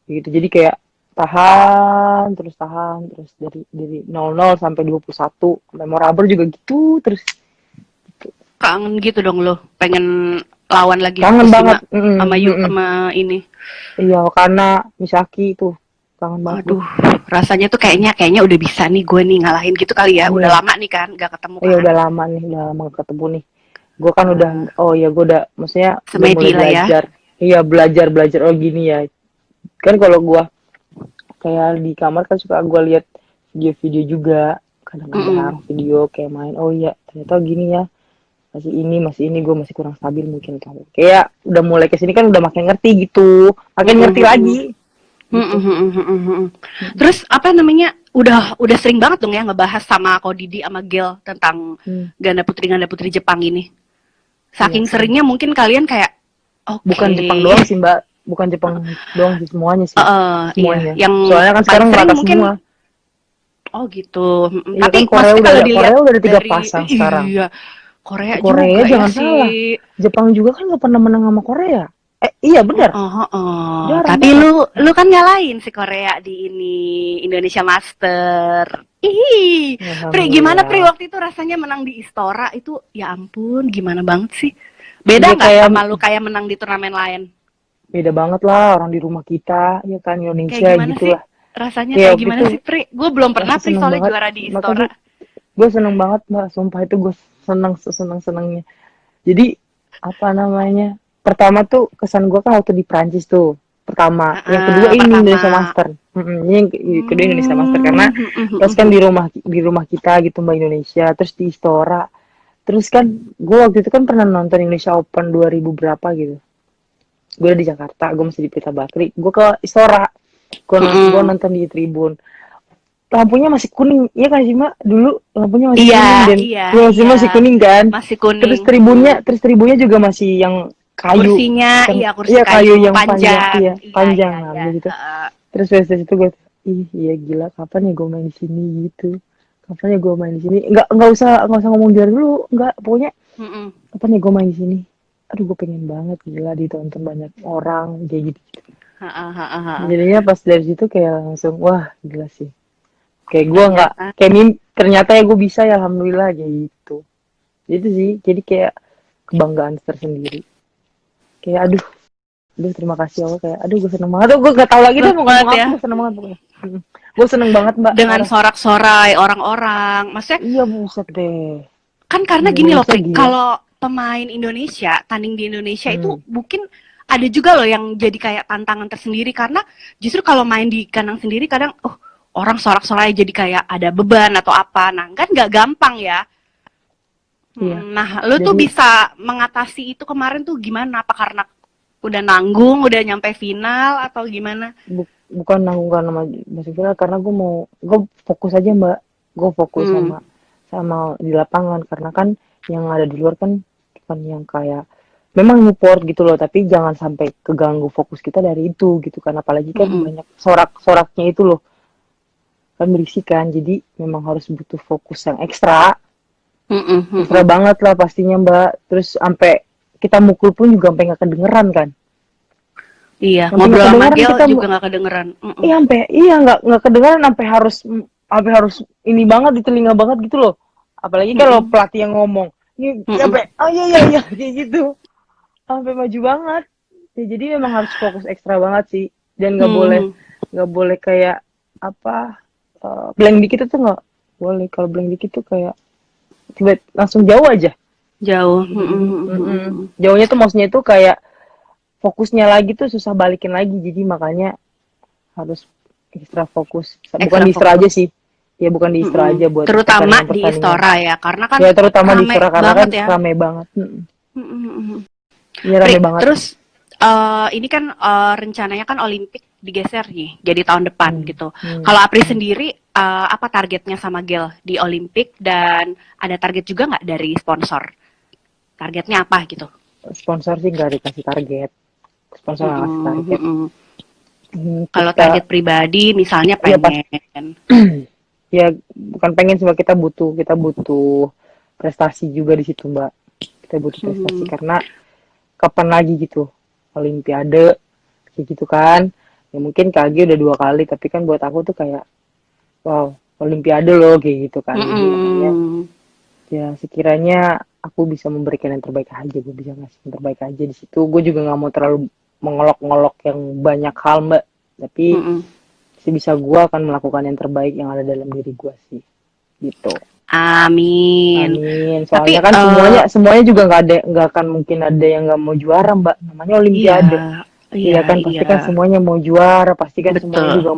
gitu jadi kayak tahan terus dari 00 sampai 21 memorable juga gitu terus gitu. Kangen gitu dong lo, pengen lawan lagi Kangen banget Fukushima sama ini. iya karena Misaki tuh kangen banget gue Aduh, rasanya tuh kayaknya udah bisa nih gue nih ngalahin gitu kali ya. Udah iya lama nih kan, gak ketemu iya kan. udah lama gak ketemu nih gue kan udah oh ya gue udah maksudnya udah Semedi mulai lah ya. belajar iya belajar oh gini ya kan kalau gue kayak di kamar kan suka gue lihat video-video juga kadang-kadang video kayak main oh iya ternyata gini ya masih ini gue masih kurang stabil mungkin kamu kayak udah mulai kesini kan udah makin ngerti gitu makin ngerti lagi gitu. Terus apa namanya? Udah sering banget dong ya ngebahas sama Ko Didi sama Gel tentang ganda putri Jepang ini. Saking Iya, seringnya mungkin kalian kayak bukan Jepang doang sih Mbak bukan Jepang doang sih semuanya sih iya, semuanya yang soalnya kan paling sekarang sering merata mungkin semua gitu. iya kan Tapi maksudnya kalau dilihat Korea udah ada 3 dari pasang sekarang iya, Korea Korea juga ya jangan salah sih. Jepang juga kan nggak pernah menang sama Korea iya benar jarang Tapi banget lu kan ngalahin si Korea di ini Indonesia Master. Ih, Pri gimana Pri alhamdulillah waktu itu rasanya menang di Istora itu ya ampun gimana banget sih. Beda iya nggak kayak sama lu kayak menang di turnamen lain? beda banget lah orang di rumah kita ya kan Kayak Indonesia gimana gitu sih? lah Rasanya kayak kayak waktu gimana itu sih Pri? Gue belum pernah Pri seneng soalnya banget juara di Istora. makanya gue seneng banget mbak sumpah itu gue senengnya jadi apa namanya pertama tuh kesan gue kan waktu di Prancis tuh pertama yang kedua ini Indonesia Pertama. Master ini yang kedua Indonesia Master karena pas kan di rumah kita gitu mbak Indonesia terus di Istora terus kan gue waktu itu kan pernah nonton Indonesia Open 2000 berapa gitu gue di Jakarta gue masih di Pelita Bakri gue ke Istora gue nonton di Tribun lampunya masih kuning iya kan sih mbak dulu lampunya masih Iya, kuning dan iya, ya iya. masih kuning kan Masih terus kuning. tribunnya juga masih yang kayu Kursinya, kan iya kursi iya kayu kayu yang panjang panjang. iya Iya, iya, panjang iya. namanya gitu terus dari situ gue iya gila kapan ya gue main di sini gitu kapan ya gue main di sini nggak usah ngomong dari dulu nggak pokoknya kapan ya gue main di sini aduh gue pengen banget gila ditonton banyak orang kayak gitu jadinya pas dari situ kayak langsung wah gila sih kayak gue nggak Ternyata. kayak ternyata ya gue bisa ya alhamdulillah kayak gitu itu sih jadi kayak kebanggaan tersendiri kayak aduh terima kasih Allah kayak aduh gue seneng banget gue gak tau lagi deh mau ngomong Banget apa ya. gue seneng banget pokoknya gue seneng banget mbak Dengan parah sorak-sorai orang-orang. Maksudnya iya buset deh kan karena gini loh, Indonesia Pri. gila Kalau pemain Indonesia, tanding di Indonesia itu mungkin ada juga loh yang jadi kayak tantangan tersendiri karena justru kalau main di kandang sendiri kadang orang sorak-sorai jadi kayak ada beban atau apa. Nah, kan nggak gampang ya. iya Nah, lu tuh jadi bisa mengatasi itu kemarin tuh gimana? Apa karena udah nanggung, udah nyampe final atau gimana? bukan nanggung karena masih final karena gue fokus aja mbak gue fokus sama di lapangan karena kan yang ada di luar kan bukan yang kayak memang support gitu loh, tapi jangan sampai keganggu fokus kita dari itu gitu kan, apalagi kan banyak sorak-soraknya itu loh kan, berisik kan, jadi memang harus butuh fokus yang ekstra banget lah pastinya Mbak. Terus sampai kita mukul pun juga sampai nggak kedengeran kan. Iya, ngobrol sama Gel juga nggak kedengeran. Iya, nggak kedengeran, sampai harus ini banget di telinga banget gitu loh. Apalagi kalau pelatih yang ngomong, ini sampai iya kayak gitu, sampai maju banget. Ya, jadi memang harus fokus ekstra banget sih, dan nggak boleh kayak apa blank dikit itu nggak boleh. Kalau blank dikit tuh kayak tiba langsung jauh aja. Jauh. Jauhnya tuh maksudnya itu kayak fokusnya lagi tuh susah balikin lagi, jadi makanya harus ekstra fokus. Bukan di Istora aja sih. Ya bukan di Istora aja, buat terutama di Istora ya, karena kan ya terutama di Istora karena kan ya. rame banget. Iya rame banget. Terus ini kan rencananya kan Olimpik digeser nih jadi tahun depan gitu. Kalau Apri sendiri apa targetnya sama Gel di Olimpik, dan ada target juga nggak dari sponsor? Targetnya apa gitu? Sponsor sih nggak dikasih target. Sponsor nggak kasih target. Kalau target pribadi misalnya pengen. Ya bukan pengen sih, kita butuh prestasi juga di situ Mbak. Kita butuh prestasi karena kapan lagi gitu Olimpiade kayak gitu kan. Ya mungkin KG udah 2 kali, tapi kan buat aku tuh kayak wow, Olimpiade loh kayak gitu kan. Makanya ya sekiranya aku bisa memberikan yang terbaik aja, gue bisa ngasih yang terbaik aja di situ. Gue juga nggak mau terlalu mengolok-ngolok yang banyak hal Mbak, tapi sebisa gue akan melakukan yang terbaik yang ada dalam diri gue sih, gitu. Amin. Soalnya tapi, kan semuanya juga nggak akan mungkin ada yang nggak mau juara Mbak, namanya Olimpiade. Iya kan, pasti kan semuanya mau juara, pasti kan semuanya juga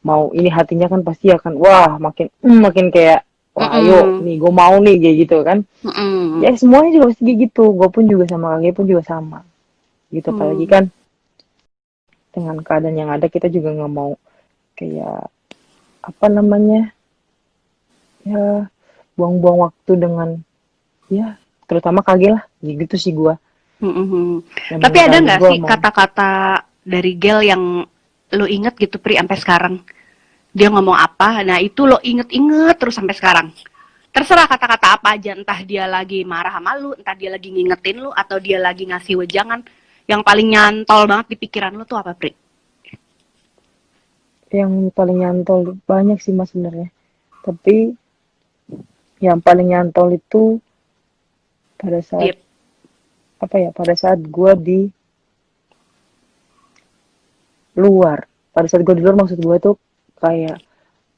mau ini, hatinya kan pasti akan wah makin kayak wah ayo nih gue mau nih kayak gitu kan. Ya semuanya juga pasti gitu, gue pun juga sama, KG pun juga sama gitu. Apalagi kan dengan keadaan yang ada, kita juga nggak mau kayak apa namanya ya buang-buang waktu dengan ya terutama KG lah gitu sih gue. Tapi ada nggak sih kata-kata dari Gel yang lo inget gitu Pri sampai sekarang? Dia ngomong apa, nah itu lo inget-inget terus sampai sekarang. Terserah kata-kata apa aja, entah dia lagi marah sama lu, entah dia lagi ngingetin lu, atau dia lagi ngasih wejangan. Yang paling nyantol banget di pikiran lu tuh apa, Pri? Yang paling nyantol banyak sih Mas sebenarnya. Tapi yang paling nyantol itu pada saat pada saat gue di luar. Pada saat gue di luar, maksud gue tuh kayak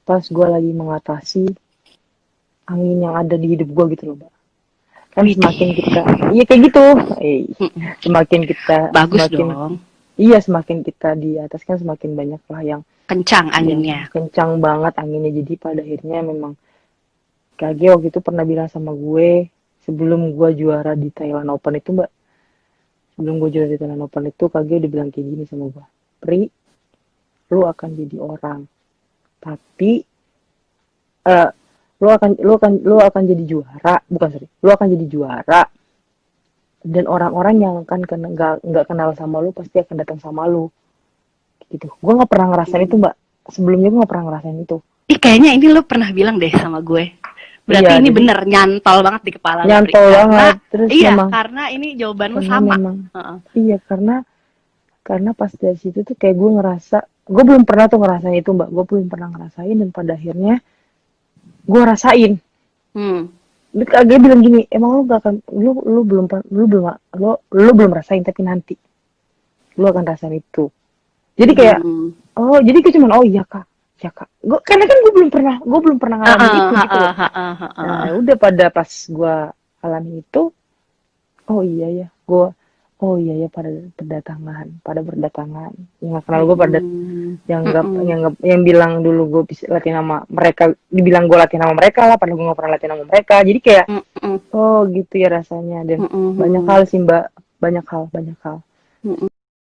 pas gue lagi mengatasi angin yang ada di hidup gue gitu loh Mbak. Kan semakin kita iya kayak gitu semakin kita semakin kita di atas kan semakin banyak lah yang kencang anginnya, kencang banget anginnya. Jadi pada akhirnya memang KG waktu itu pernah bilang sama gue sebelum gue juara di Thailand Open itu Mbak, sebelum gue juara di Thailand Open itu KG udah bilang kayak gini sama gue, Pri, lu akan jadi orang, tapi lu akan jadi juara, lu akan jadi juara, dan orang-orang yang akan nggak kenal sama lu pasti akan datang sama lu, gitu. Gue nggak pernah ngerasain itu Mbak, sebelumnya gue nggak pernah ngerasain itu. Kayaknya ini lu pernah bilang deh sama gue. Berarti ini bener nyantol banget di kepala. Nyantol banget. Terus memang, karena ini jawaban lu sama. Iya, karena pas dari situ tuh kayak gue ngerasa, gue belum pernah tuh ngerasain itu Mbak, gue belum pernah ngerasain, dan pada akhirnya gue rasain. KG bilang gini, emang lu gak akan, lu belum rasain, tapi nanti lu akan rasain itu. Jadi kayak jadi gue cuman iya kak, karena kan gue belum pernah ngalamin itu gitu loh. Nah udah pada pas gue alami itu, gue pada berdatangan yang kenal gue, pada yang bilang dulu gue bisa latihan sama mereka, dibilang gue latihan sama mereka lah, padahal gue gak pernah latihan sama mereka. Jadi kayak gitu ya rasanya. Dan banyak hal sih Mbak, banyak hal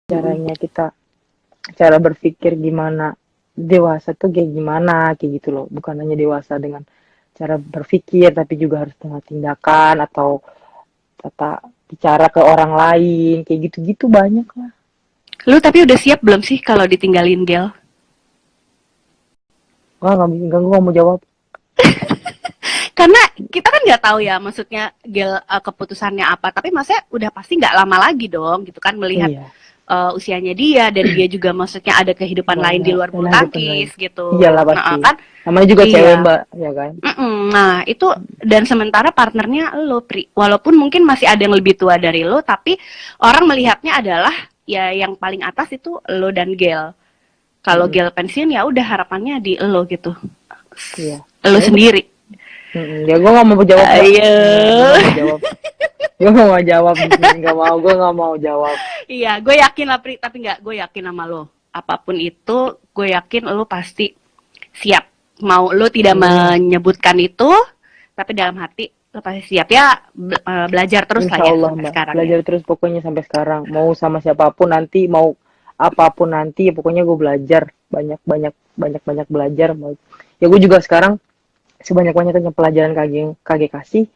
caranya kita, cara berpikir gimana, dewasa tuh kayak gimana, kayak gitu loh. Bukan hanya dewasa dengan cara berpikir, tapi juga harus dengan tindakan atau bicara ke orang lain, kayak gitu-gitu banyak lah. Lu tapi udah siap belum sih kalau ditinggalin Gel? Enggak, gue nggak mau jawab. Karena kita kan nggak tahu ya, maksudnya Gel keputusannya apa. Tapi maksudnya udah pasti nggak lama lagi dong, gitu kan, melihat usianya dia dan dia juga maksudnya ada kehidupan lain di luar bulu tangkis gitu. Iyalah pasti. Nah, kan, namanya juga cewek Mbak, ya kan. Nah itu, dan sementara partnernya lo, Pri. Walaupun mungkin masih ada yang lebih tua dari lo, tapi orang melihatnya adalah ya yang paling atas itu lo dan Gel. Kalau Gel pensiun ya udah harapannya di lo gitu. Lo sendiri. Ya gue nggak mau jawab. Ayo. Gue nggak mau jawab. Gue nggak mau jawab. Iya, gue yakin lah Pri, tapi gue yakin sama lo. Apapun itu, gue yakin lo pasti siap. Mau lo tidak menyebutkan itu, tapi dalam hati lo pasti siap ya. Belajar terus lah ya sampai sekarang. Belajar terus pokoknya sampai sekarang. Mau sama siapapun nanti, mau apapun nanti, pokoknya gue belajar banyak belajar. Ya gue juga sekarang sebanyak-banyaknya pelajaran KG kasih,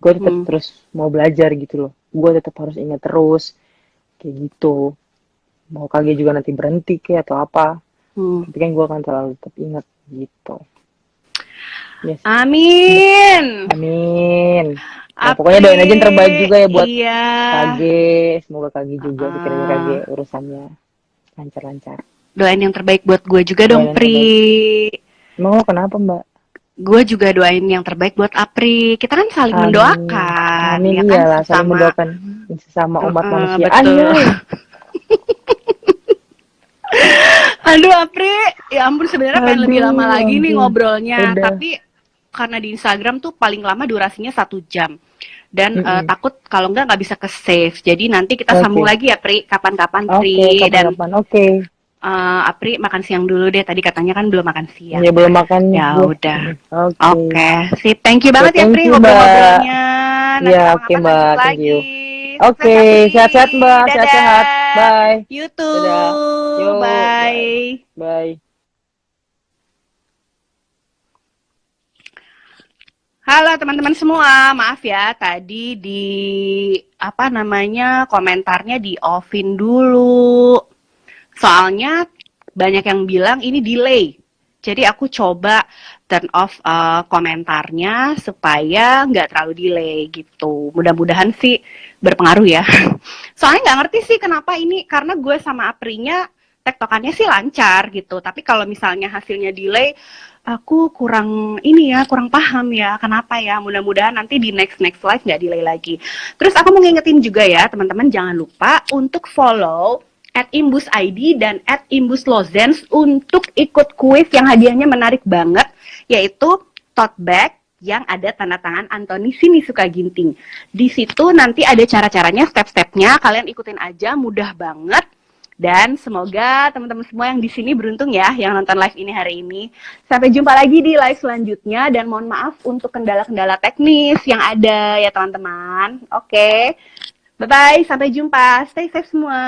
gue tetap terus mau belajar gitu loh. Gue tetap harus ingat terus kayak gitu. Mau KG juga nanti berhenti kayak atau apa, tapi kan gue akan selalu tetap ingat gitu. Yes. Amin. Nah, pokoknya doain aja yang terbaik juga ya buat KG. Semoga KG juga dikira KG urusannya lancar-lancar. Doain yang terbaik buat gue juga dong, Pri. Emang lo kenapa, Mbak? Gue juga doain yang terbaik buat Apri. Kita kan saling mendoakan. Amin, ya kan? Iyalah, saling mendoakan sesama umat manusia. Aduh Apri, ya ampun, sebenarnya pengen lebih lama lagi nih ngobrolnya. Tapi karena di Instagram tuh paling lama durasinya 1 jam. Dan takut kalau nggak bisa ke save. Jadi nanti kita sambung lagi ya Pri, kapan-kapan Pri. Oke. Apri makan siang dulu deh, tadi katanya kan belum makan siang. Ya belum makan. Ya udah. Oke. Sip, thank you banget ya Pri ngobrol-ngobrolnya. Ya oke Mbak, thank you. Oke, sehat-sehat Mbak, sehat-sehat. Bye. YouTube. Bye. Halo teman-teman semua, maaf ya tadi komentarnya di offin dulu. Soalnya banyak yang bilang ini delay. Jadi aku coba turn off komentarnya supaya nggak terlalu delay gitu. Mudah-mudahan sih berpengaruh ya. Soalnya nggak ngerti sih kenapa ini, karena gue sama Aprinya tektokannya sih lancar gitu. Tapi kalau misalnya hasilnya delay, aku kurang paham ya kenapa ya. Mudah-mudahan nanti di next live nggak delay lagi. Terus aku mau ngingetin juga ya teman-teman, jangan lupa untuk follow @imbus_id dan @imbuslozens untuk ikut kuis yang hadiahnya menarik banget, yaitu tote bag yang ada tanda tangan Antoni Sinisuka Ginting. Di situ nanti ada cara-caranya, step-stepnya, kalian ikutin aja, mudah banget. Dan semoga teman-teman semua yang di sini beruntung ya, yang nonton live ini hari ini. Sampai jumpa lagi di live selanjutnya, dan mohon maaf untuk kendala-kendala teknis yang ada ya teman-teman. Oke. Bye-bye, sampai jumpa. Stay safe semua.